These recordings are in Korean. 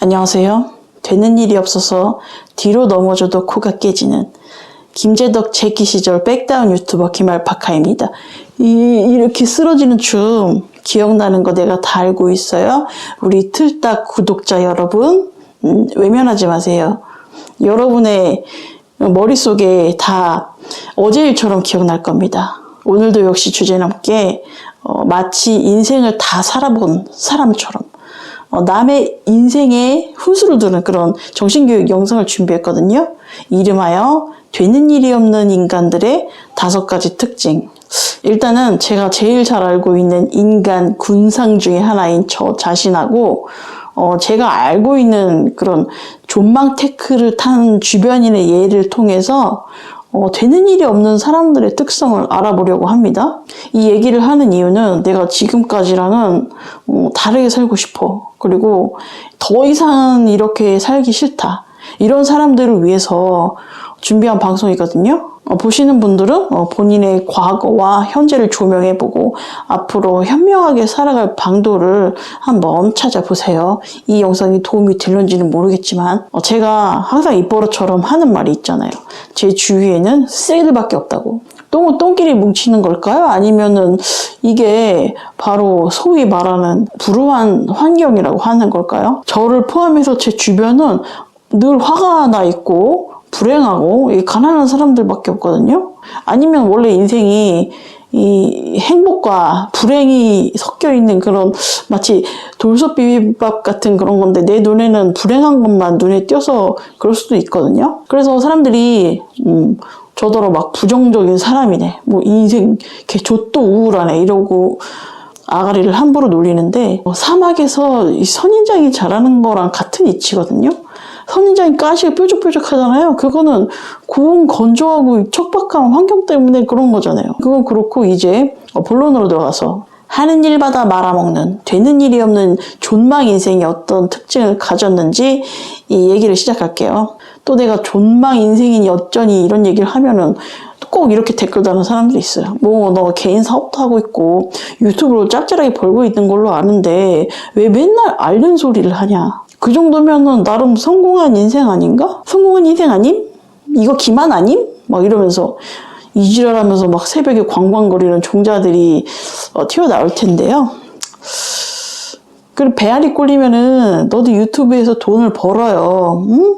안녕하세요. 되는 일이 없어서 뒤로 넘어져도 코가 깨지는 김재덕 재기 시절 백다운 유튜버 김알파카입니다. 이렇게 쓰러지는 춤 기억나는 거 내가 다 알고 있어요. 우리 틀딱 구독자 여러분, 외면하지 마세요. 여러분의 머릿속에 다 어제 일처럼 기억날 겁니다. 오늘도 역시 주제넘게 마치 인생을 다 살아본 사람처럼 남의 인생에 훈수를 두는 그런 정신교육 영상을 준비했거든요. 이름하여 되는 일이 없는 인간들의 5가지 특징. 일단은 제가 제일 잘 알고 있는 인간 군상 중에 하나인 저 자신하고 제가 알고 있는 그런 존망 태클을 탄 주변인의 예를 통해서 되는 일이 없는 사람들의 특성을 알아보려고 합니다. 이 얘기를 하는 이유는 내가 지금까지랑은 다르게 살고 싶어. 그리고 더 이상 이렇게 살기 싫다. 이런 사람들을 위해서 준비한 방송이거든요. 보시는 분들은 본인의 과거와 현재를 조명해보고 앞으로 현명하게 살아갈 방도를 한번 찾아보세요. 이 영상이 도움이 될는지는 모르겠지만 제가 항상 입버릇처럼 하는 말이 있잖아요. 제 주위에는 쓰레기들밖에 없다고. 똥은 똥끼리 뭉치는 걸까요? 아니면은 이게 바로 소위 말하는 불우한 환경이라고 하는 걸까요? 저를 포함해서 제 주변은 늘 화가 나 있고 불행하고 가난한 사람들밖에 없거든요. 아니면 원래 인생이 이 행복과 불행이 섞여 있는 그런 마치 돌솥 비빔밥 같은 그런 건데 내 눈에는 불행한 것만 눈에 띄어서 그럴 수도 있거든요. 그래서 사람들이 저더러 막 부정적인 사람이네, 뭐 인생 개 좆도 우울하네 이러고 아가리를 함부로 놀리는데 사막에서 이 선인장이 자라는 거랑 같은 이치거든요. 선인장이 가시가 뾰족뾰족하잖아요. 그거는 고온 건조하고 척박한 환경 때문에 그런 거잖아요. 그건 그렇고 이제 본론으로 들어가서 하는 일마다 말아먹는 되는 일이 없는 존망 인생이 어떤 특징을 가졌는지 이 얘기를 시작할게요. 또 내가 존망 인생이니 어쩌니 이런 얘기를 하면은 꼭 이렇게 댓글 다는 사람들이 있어요. 뭐 너 개인 사업도 하고 있고 유튜브로 짭짤하게 벌고 있는 걸로 아는데 왜 맨날 앓는 소리를 하냐. 그 정도면은 나름 성공한 인생 아닌가? 성공한 인생 아님? 이거 기만 아님? 막 이러면서 이지랄하면서 막 새벽에 광광거리는 종자들이 튀어나올 텐데요. 그리고 배알이 꼴리면은 너도 유튜브에서 돈을 벌어요. 응?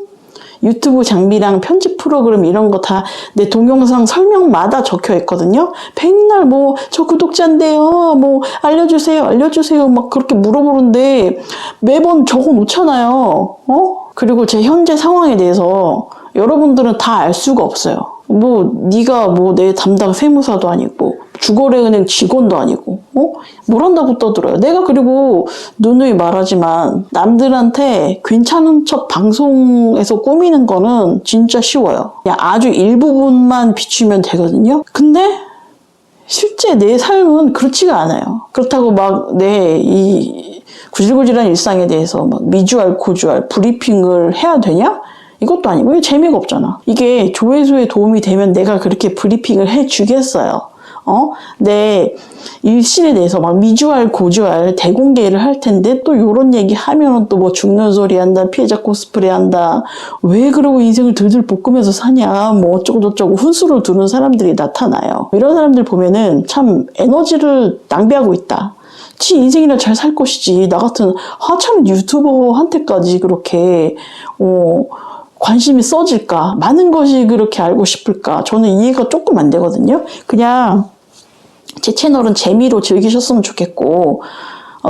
유튜브 장비랑 편집 프로그램 이런 거 다 내 동영상 설명마다 적혀 있거든요. 맨날 뭐 저 구독자인데요, 뭐 알려주세요 막 그렇게 물어보는데 매번 적어 놓잖아요. 그리고 제 현재 상황에 대해서 여러분들은 다 알 수가 없어요. 뭐 네가 뭐 내 담당 세무사도 아니고 주거래은행 직원도 아니고 뭘 한다고 떠들어요. 내가 그리고 누누이 말하지만 남들한테 괜찮은 척 방송에서 꾸미는 거는 진짜 쉬워요. 그냥 아주 일부분만 비추면 되거든요. 근데 실제 내 삶은 그렇지가 않아요. 그렇다고 막 내 이 구질구질한 일상에 대해서 막 미주알 고주알 브리핑을 해야 되냐? 이것도 아니고 이게 재미가 없잖아. 이게 조회수에 도움이 되면 내가 그렇게 브리핑을 해주겠어요. 내 일신에 대해서 막 미주알 고주알 대공개를 할 텐데 또 요런 얘기 하면은 또 뭐 죽는 소리 한다, 피해자 코스프레 한다, 왜 그러고 인생을 들들 볶으면서 사냐, 뭐 어쩌고저쩌고 훈수를 두는 사람들이 나타나요. 이런 사람들 보면은 참 에너지를 낭비하고 있다. 지 인생이나 잘 살 것이지. 나 같은 하찮은 유튜버한테까지 그렇게 관심이 써질까? 많은 것이 그렇게 알고 싶을까? 저는 이해가 조금 안 되거든요. 그냥 제 채널은 재미로 즐기셨으면 좋겠고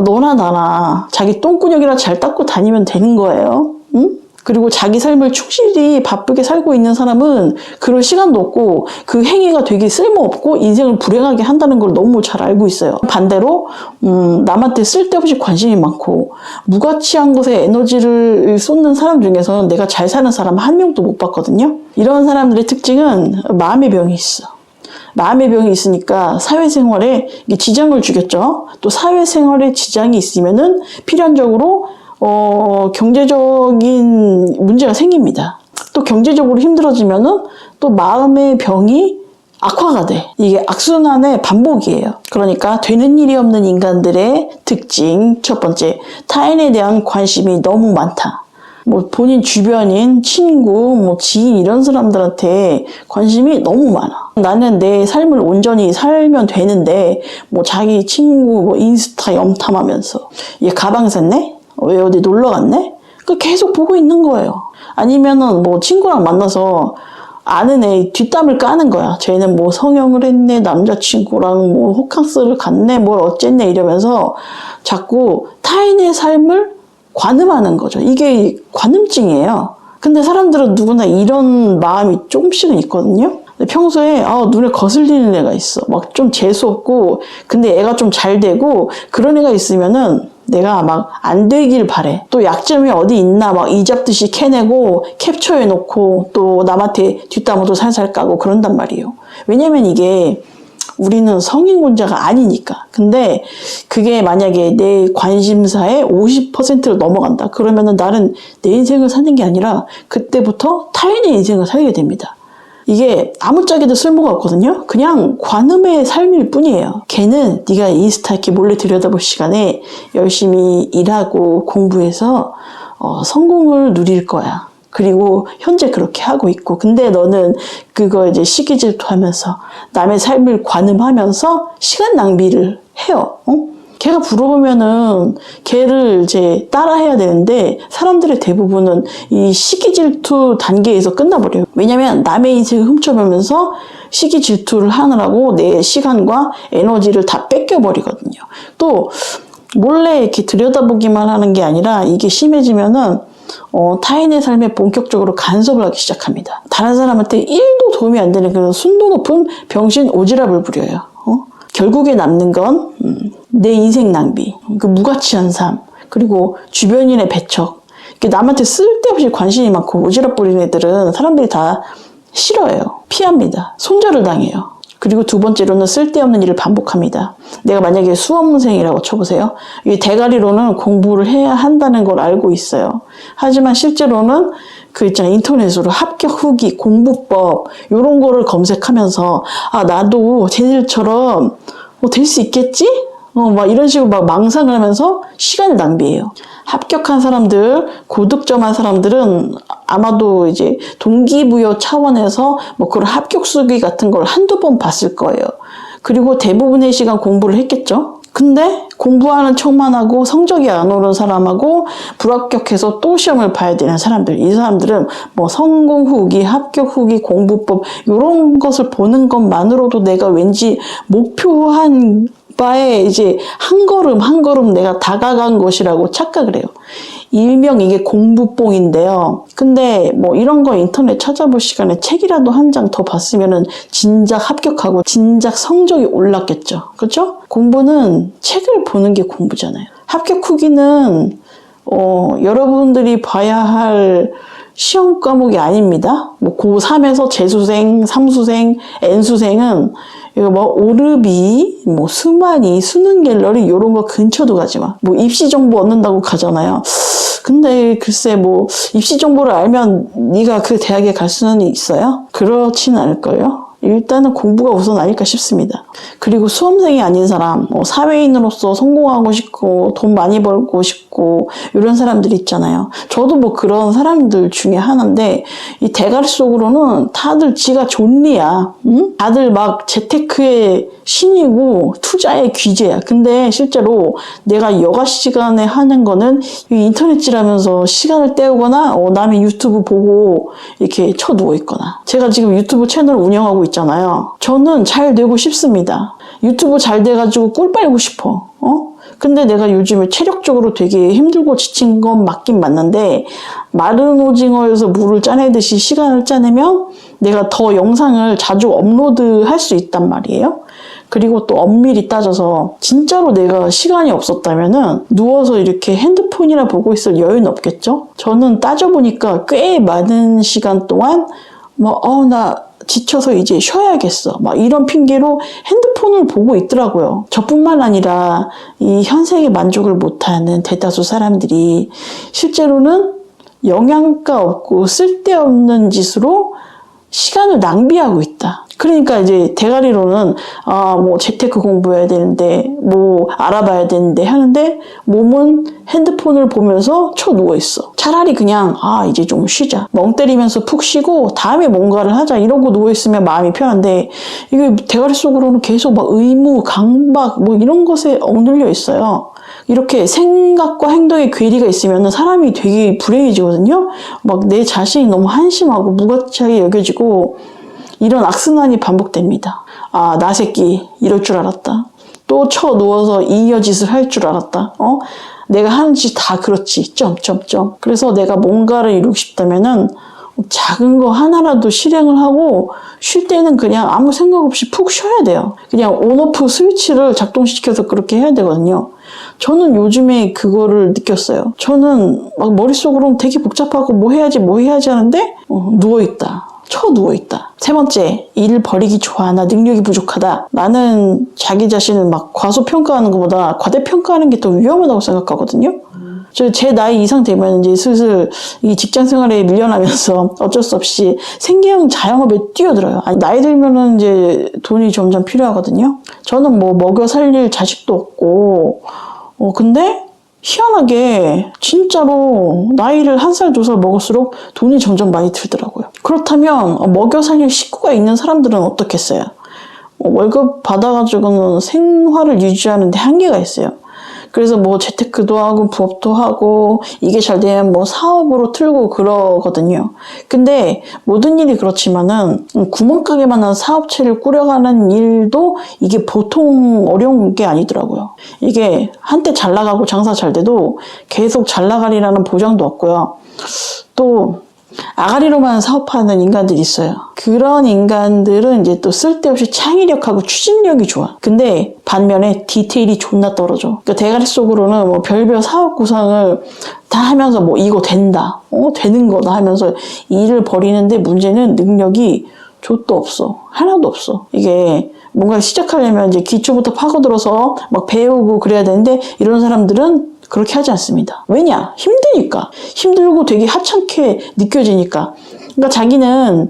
너나 나나 자기 똥구녕이라 잘 닦고 다니면 되는 거예요. 응? 그리고 자기 삶을 충실히 바쁘게 살고 있는 사람은 그럴 시간도 없고 그 행위가 되게 쓸모없고 인생을 불행하게 한다는 걸 너무 잘 알고 있어요. 반대로 남한테 쓸데없이 관심이 많고 무가치한 것에 에너지를 쏟는 사람 중에서는 내가 잘 사는 사람 한 명도 못 봤거든요. 이런 사람들의 특징은 마음의 병이 있어. 마음의 병이 있으니까 사회생활에 지장을 주겠죠. 또 사회생활에 지장이 있으면은 필연적으로 경제적인 문제가 생깁니다. 또 경제적으로 힘들어지면은 또 마음의 병이 악화가 돼. 이게 악순환의 반복이에요. 그러니까 되는 일이 없는 인간들의 특징 첫 번째, 타인에 대한 관심이 너무 많다. 뭐 본인 주변인 친구, 뭐 지인 이런 사람들한테 관심이 너무 많아. 나는 내 삶을 온전히 살면 되는데 뭐 자기 친구 뭐 인스타 염탐하면서 얘 가방 샀네? 왜 어디 놀러 갔네? 그 계속 보고 있는 거예요. 아니면은 뭐 친구랑 만나서 아는 애 뒷담을 까는 거야. 쟤는 뭐 성형을 했네, 남자친구랑 뭐 호캉스를 갔네, 뭘 어쨌네 이러면서 자꾸 타인의 삶을 관음하는 거죠. 이게 관음증이에요. 근데 사람들은 누구나 이런 마음이 조금씩은 있거든요. 평소에 눈에 거슬리는 애가 있어. 막 좀 재수없고 근데 애가 좀 잘 되고 그런 애가 있으면은 내가 막 안 되길 바래. 또 약점이 어디 있나 막 이잡듯이 캐내고 캡처해놓고 또 남한테 뒷담화도 살살 까고 그런단 말이에요. 왜냐면 이게 우리는 성인군자가 아니니까. 근데 그게 만약에 내 관심사의 50%를 넘어간다. 그러면은 나는 내 인생을 사는 게 아니라 그때부터 타인의 인생을 살게 됩니다. 이게 아무짝에도 쓸모가 없거든요. 그냥 관음의 삶일 뿐이에요. 걔는 네가 인스타 이렇게 몰래 들여다볼 시간에 열심히 일하고 공부해서 성공을 누릴 거야. 그리고 현재 그렇게 하고 있고 근데 너는 그거 이제 시기 질투하면서 남의 삶을 관음하면서 시간 낭비를 해요. 걔가 부러우면은 걔를 이제 따라해야 되는데 사람들의 대부분은 이 시기 질투 단계에서 끝나버려요. 왜냐면 남의 인생을 훔쳐보면서 시기 질투를 하느라고 내 시간과 에너지를 다 뺏겨버리거든요. 또 몰래 이렇게 들여다보기만 하는 게 아니라 이게 심해지면은 타인의 삶에 본격적으로 간섭을 하기 시작합니다. 다른 사람한테 1도 도움이 안 되는 그런 순도 높은 병신 오지랖을 부려요. 결국에 남는 건 내 인생 낭비, 그 무가치한 삶, 그리고 주변인의 배척. 남한테 쓸데없이 관심이 많고 오지랖 부리는 애들은 사람들이 다 싫어해요. 피합니다. 손절을 당해요. 그리고 두 번째로는 쓸데없는 일을 반복합니다. 내가 만약에 수험생이라고 쳐보세요. 이 대가리로는 공부를 해야 한다는 걸 알고 있어요. 하지만 실제로는 그 있잖아요. 인터넷으로 합격 후기, 공부법 이런 거를 검색하면서 나도 쟤들처럼 될 수 있겠지? 막 이런 식으로 막 망상을 하면서 시간을 낭비해요. 합격한 사람들, 고득점한 사람들은 아마도 이제 동기부여 차원에서 뭐 그런 합격 수기 같은 걸 한두 번 봤을 거예요. 그리고 대부분의 시간 공부를 했겠죠. 근데 공부하는 척만 하고 성적이 안 오른 사람하고 불합격해서 또 시험을 봐야 되는 사람들, 이 사람들은 뭐 성공 후기, 합격 후기, 공부법 이런 것을 보는 것만으로도 내가 왠지 목표한 바에 이제 한 걸음 한 걸음 내가 다가간 것이라고 착각을 해요. 일명 이게 공부뽕인데요. 근데 뭐 이런 거 인터넷 찾아볼 시간에 책이라도 한 장 더 봤으면은 진작 합격하고 진작 성적이 올랐겠죠. 그렇죠? 공부는 책을 보는 게 공부잖아요. 합격 후기는 여러분들이 봐야 할 시험 과목이 아닙니다. 뭐 고3에서 재수생, 삼수생, N수생은 이거 뭐 오르비, 뭐 수만이, 수능 갤러리 이런 거 근처도 가지 마. 뭐 입시 정보 얻는다고 가잖아요. 근데 글쎄 뭐 입시 정보를 알면 네가 그 대학에 갈 수는 있어요? 그렇지는 않을걸요. 일단은 공부가 우선 아닐까 싶습니다. 그리고 수험생이 아닌 사람, 사회인으로서 성공하고 싶고 돈 많이 벌고 싶고 이런 사람들이 있잖아요. 저도 뭐 그런 사람들 중에 하나인데 이 대가리 속으로는 다들 지가 존리야. 응? 다들 막 재테크의 신이고 투자의 귀재야. 근데 실제로 내가 여가 시간에 하는 거는 인터넷질하면서 시간을 때우거나 남의 유튜브 보고 이렇게 쳐누워 있거나. 제가 지금 유튜브 채널을 운영하고 있잖아요. 저는 잘 되고 싶습니다. 유튜브 잘 돼가지고 꿀 빨고 싶어. 근데 내가 요즘에 체력적으로 되게 힘들고 지친 건 맞긴 맞는데 마른 오징어에서 물을 짜내듯이 시간을 짜내면 내가 더 영상을 자주 업로드할 수 있단 말이에요. 그리고 또 엄밀히 따져서 진짜로 내가 시간이 없었다면은 누워서 이렇게 핸드폰이나 보고 있을 여유는 없겠죠? 저는 따져보니까 꽤 많은 시간 동안 나 지쳐서 이제 쉬어야겠어. 막 이런 핑계로 핸드폰을 보고 있더라고요. 저뿐만 아니라 이 현생에 만족을 못하는 대다수 사람들이 실제로는 영양가 없고 쓸데없는 짓으로 시간을 낭비하고 있다. 그러니까 이제 대가리로는 뭐 재테크 공부해야 되는데 뭐 알아봐야 되는데 하는데 몸은 핸드폰을 보면서 쳐 누워 있어. 차라리 그냥 이제 좀 쉬자. 멍 때리면서 푹 쉬고 다음에 뭔가를 하자 이러고 누워 있으면 마음이 편한데 이게 대가리 속으로는 계속 막 의무, 강박 뭐 이런 것에 억눌려 있어요. 이렇게 생각과 행동에 괴리가 있으면 사람이 되게 불행해지거든요. 막 내 자신이 너무 한심하고 무가치하게 여겨지고 이런 악순환이 반복됩니다. 나 새끼 이럴 줄 알았다. 또 쳐 누워서 이여짓을 할 줄 알았다. 내가 하는 짓 다 그렇지. 점점점. 그래서 내가 뭔가를 이루고 싶다면은 작은 거 하나라도 실행을 하고 쉴 때는 그냥 아무 생각 없이 푹 쉬어야 돼요. 그냥 온오프 스위치를 작동시켜서 그렇게 해야 되거든요. 저는 요즘에 그거를 느꼈어요. 저는 막 머릿속으로는 되게 복잡하고 뭐 해야지 하는데 누워있다. 누워있다. 세 번째, 일을 버리기 좋아. 나 능력이 부족하다. 나는 자기 자신을 막 과소평가하는 것보다 과대평가하는 게 더 위험하다고 생각하거든요. 제 나이 이상 되면 이제 슬슬 이 직장 생활에 밀려나면서 어쩔 수 없이 생계형 자영업에 뛰어들어요. 나이 들면은 이제 돈이 점점 필요하거든요. 저는 뭐 먹여 살릴 자식도 없고, 근데 희한하게 진짜로 나이를 1살, 2살 먹을수록 돈이 점점 많이 들더라고요. 그렇다면 먹여 살릴 식구가 있는 사람들은 어떻겠어요? 월급 받아가지고는 생활을 유지하는 데 한계가 있어요. 그래서 뭐 재테크도 하고 부업도 하고 이게 잘 되면 뭐 사업으로 틀고 그러거든요. 근데 모든 일이 그렇지만은 구멍가게만 한 사업체를 꾸려가는 일도 이게 보통 어려운 게 아니더라고요. 이게 한때 잘 나가고 장사 잘 돼도 계속 잘 나가리라는 보장도 없고요. 또 아가리로만 사업하는 인간들이 있어요. 그런 인간들은 이제 또 쓸데없이 창의력하고 추진력이 좋아. 근데 반면에 디테일이 존나 떨어져. 그러니까 대가리 속으로는 뭐 별별 사업 구상을 다 하면서 뭐 이거 된다. 되는 거다 하면서 일을 벌이는데 문제는 능력이 좆도 없어. 하나도 없어. 이게 뭔가 시작하려면 이제 기초부터 파고들어서 막 배우고 그래야 되는데 이런 사람들은 그렇게 하지 않습니다. 왜냐? 힘드니까. 힘들고 되게 하찮게 느껴지니까. 그러니까 자기는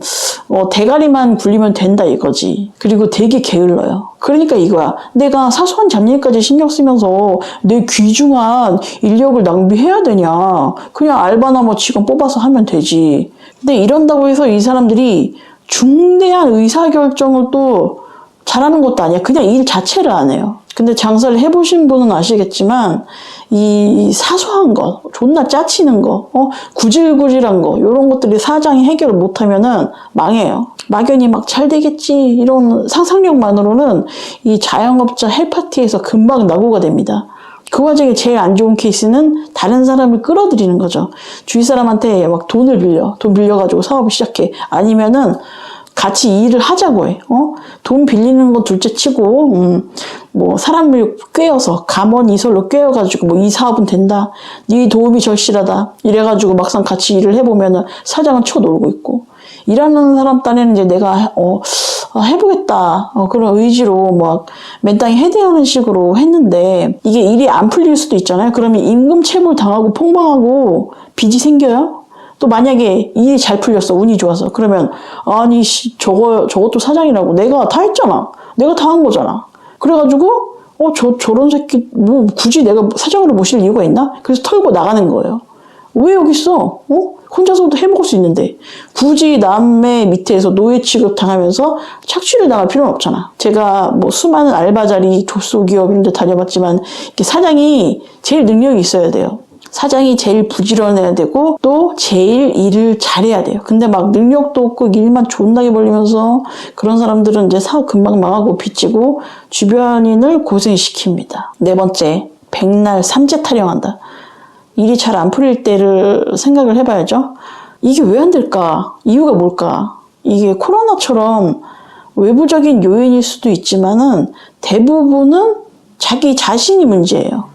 대가리만 굴리면 된다 이거지. 그리고 되게 게을러요. 그러니까 이거야. 내가 사소한 잡일까지 신경 쓰면서 내 귀중한 인력을 낭비해야 되냐. 그냥 알바나 뭐 직원 뽑아서 하면 되지. 근데 이런다고 해서 이 사람들이 중대한 의사결정을 또 잘하는 것도 아니야. 그냥 일 자체를 안 해요. 근데 장사를 해보신 분은 아시겠지만 이 사소한 거, 존나 짜치는 거, 구질구질한 거 이런 것들이 사장이 해결을 못하면은 망해요. 막연히 막 잘 되겠지 이런 상상력만으로는 이 자영업자 헬파티에서 금방 낙오가 됩니다. 그 와중에 제일 안 좋은 케이스는 다른 사람을 끌어들이는 거죠. 주위 사람한테 막 돈 빌려가지고 사업을 시작해. 아니면은 같이 일을 하자고 해. 돈 빌리는 건 둘째 치고, 뭐, 사람을 꿰어서, 감언이설로 꿰어가지고, 뭐, 이 사업은 된다. 네 도움이 절실하다. 이래가지고 막상 같이 일을 해보면은 사장은 쳐놀고 있고. 일하는 사람 딴에는 이제 내가, 해보겠다. 그런 의지로 막, 맨땅에 헤딩하는 식으로 했는데, 이게 일이 안 풀릴 수도 있잖아요. 그러면 임금 체불 당하고 폭망하고 빚이 생겨요? 또 만약에 일이 잘 풀렸어. 운이 좋아서. 그러면 아니 저것도 사장이라고. 내가 다 했잖아. 내가 다 한 거잖아. 그래가지고 저런 새끼 뭐 굳이 내가 사장으로 모실 이유가 있나? 그래서 털고 나가는 거예요. 왜 여기 있어? 혼자서도 해먹을 수 있는데 굳이 남의 밑에서 노예 취급 당하면서 착취를 당할 필요는 없잖아. 제가 뭐 수많은 알바 자리, 조소기업 이런 데 다녀봤지만 사장이 제일 능력이 있어야 돼요. 사장이 제일 부지런해야 되고 또 제일 일을 잘해야 돼요. 근데 막 능력도 없고 일만 존나게 벌리면서 그런 사람들은 이제 사업 금방 망하고 빚지고 주변인을 고생시킵니다. 네 번째, 백날 삼재 타령한다. 일이 잘 안 풀릴 때를 생각을 해봐야죠. 이게 왜 안 될까? 이유가 뭘까? 이게 코로나처럼 외부적인 요인일 수도 있지만은 대부분은 자기 자신이 문제예요.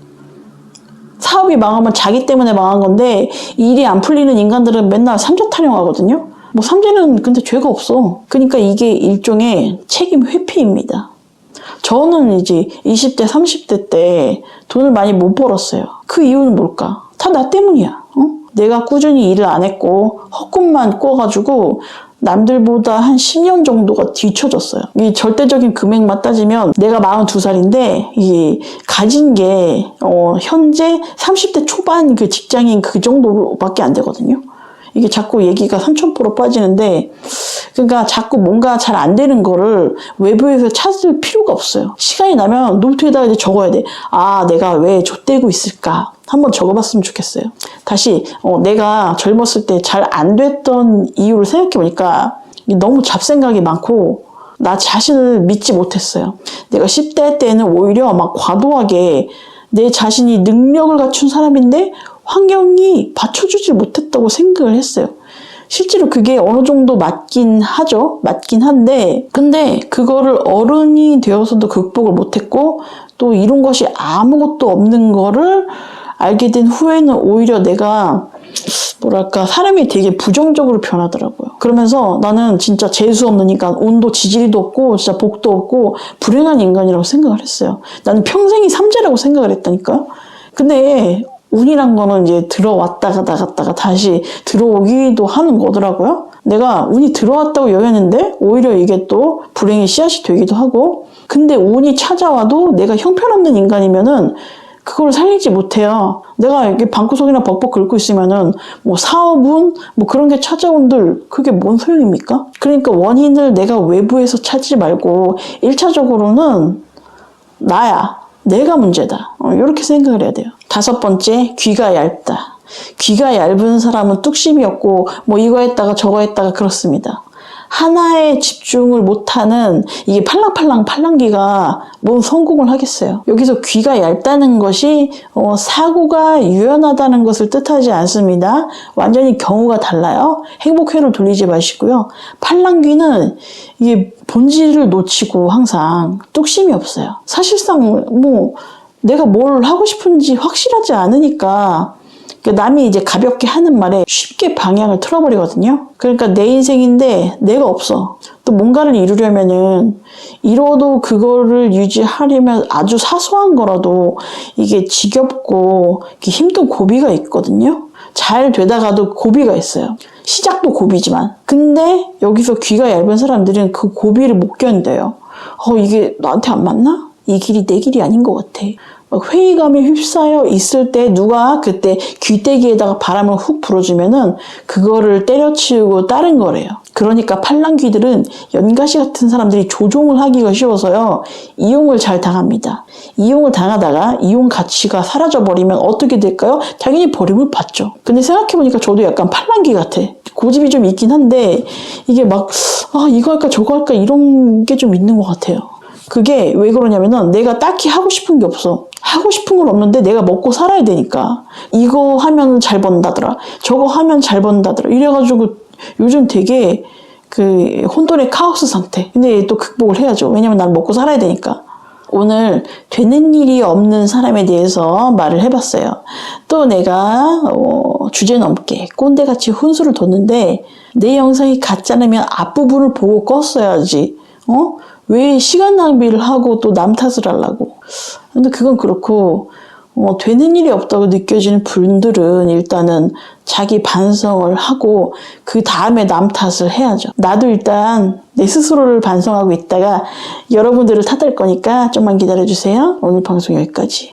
사업이 망하면 자기 때문에 망한 건데 일이 안 풀리는 인간들은 맨날 삼재 타령하거든요. 뭐 삼재는 근데 죄가 없어. 그러니까 이게 일종의 책임 회피입니다. 저는 이제 20대, 30대 때 돈을 많이 못 벌었어요. 그 이유는 뭘까? 다 나 때문이야. 내가 꾸준히 일을 안 했고 헛꿈만 꿔가지고 남들보다 한 10년 정도가 뒤쳐졌어요. 이 절대적인 금액만 따지면 내가 42살인데 이 가진 게 현재 30대 초반 그 직장인 그 정도밖에 안 되거든요. 이게 자꾸 얘기가 3000% 빠지는데, 그러니까 자꾸 뭔가 잘 안 되는 거를 외부에서 찾을 필요가 없어요. 시간이 나면 노트에다가 이제 적어야 돼. 아, 내가 왜 좆대고 있을까? 한번 적어봤으면 좋겠어요. 다시 내가 젊었을 때 잘 안 됐던 이유를 생각해보니까 너무 잡생각이 많고 나 자신을 믿지 못했어요. 내가 10대 때는 오히려 막 과도하게 내 자신이 능력을 갖춘 사람인데 환경이 받쳐주지 못했다고 생각을 했어요. 실제로 그게 어느 정도 맞긴 하죠. 맞긴 한데, 근데 그거를 어른이 되어서도 극복을 못했고, 또 이런 것이 아무것도 없는 거를 알게 된 후에는 오히려 내가 뭐랄까 사람이 되게 부정적으로 변하더라고요. 그러면서 나는 진짜 재수 없는 인간, 운도 지지리도 없고 진짜 복도 없고 불행한 인간이라고 생각을 했어요. 나는 평생이 삼재라고 생각을 했다니까요. 근데 운이란 거는 이제 들어왔다가 나갔다가 다시 들어오기도 하는 거더라고요. 내가 운이 들어왔다고 여겼는데 오히려 이게 또 불행의 씨앗이 되기도 하고, 근데 운이 찾아와도 내가 형편없는 인간이면은 그걸 살리지 못해요. 내가 이렇게 방구석이나 벅벅 긁고 있으면은 뭐 사업운 뭐 그런 게 찾아온들 그게 뭔 소용입니까? 그러니까 원인을 내가 외부에서 찾지 말고 1차적으로는 나야. 내가 문제다. 이렇게 생각을 해야 돼요. 5번째, 귀가 얇다. 귀가 얇은 사람은 뚝심이 없고 뭐 이거 했다가 저거 했다가 그렇습니다. 하나에 집중을 못하는 이게 팔랑귀가 뭔 성공을 하겠어요. 여기서 귀가 얇다는 것이 사고가 유연하다는 것을 뜻하지 않습니다. 완전히 경우가 달라요. 행복회로 돌리지 마시고요. 팔랑귀는 이게 본질을 놓치고 항상 뚝심이 없어요. 사실상 뭐 내가 뭘 하고 싶은지 확실하지 않으니까 남이 이제 가볍게 하는 말에 쉽게 방향을 틀어버리거든요. 그러니까 내 인생인데 내가 없어. 또 뭔가를 이루려면은 이뤄도 그거를 유지하려면 아주 사소한 거라도 이게 지겹고 힘든 고비가 있거든요. 잘 되다가도 고비가 있어요. 시작도 고비지만. 근데 여기서 귀가 얇은 사람들은 그 고비를 못 견뎌요. 이게 나한테 안 맞나? 이 길이 내 길이 아닌 것 같아. 막 회의감에 휩싸여 있을 때 누가 그때 귀때기에다가 바람을 훅 불어주면은 그거를 때려치우고 다른 거래요. 그러니까 팔랑귀들은 연가시 같은 사람들이 조종을 하기가 쉬워서요. 이용을 잘 당합니다. 이용을 당하다가 이용 가치가 사라져버리면 어떻게 될까요? 당연히 버림을 받죠. 근데 생각해보니까 저도 약간 팔랑귀 같아. 고집이 좀 있긴 한데 이게 막 이거 할까 저거 할까 이런 게 좀 있는 것 같아요. 그게 왜 그러냐면은 내가 딱히 하고 싶은 게 없어. 하고 싶은 건 없는데 내가 먹고 살아야 되니까. 이거 하면 잘 번다더라. 저거 하면 잘 번다더라. 이래가지고 요즘 되게 그 혼돈의 카오스 상태. 근데 또 극복을 해야죠. 왜냐면 난 먹고 살아야 되니까. 오늘 되는 일이 없는 사람에 대해서 말을 해봤어요. 또 내가 주제 넘게 꼰대같이 훈수를 뒀는데 내 영상이 가짜라면 앞부분을 보고 껐어야지. 왜 시간 낭비를 하고 또 남 탓을 하려고. 근데 그건 그렇고 되는 일이 없다고 느껴지는 분들은 일단은 자기 반성을 하고 그 다음에 남 탓을 해야죠. 나도 일단 내 스스로를 반성하고 있다가 여러분들을 탓할 거니까 좀만 기다려주세요. 오늘 방송 여기까지.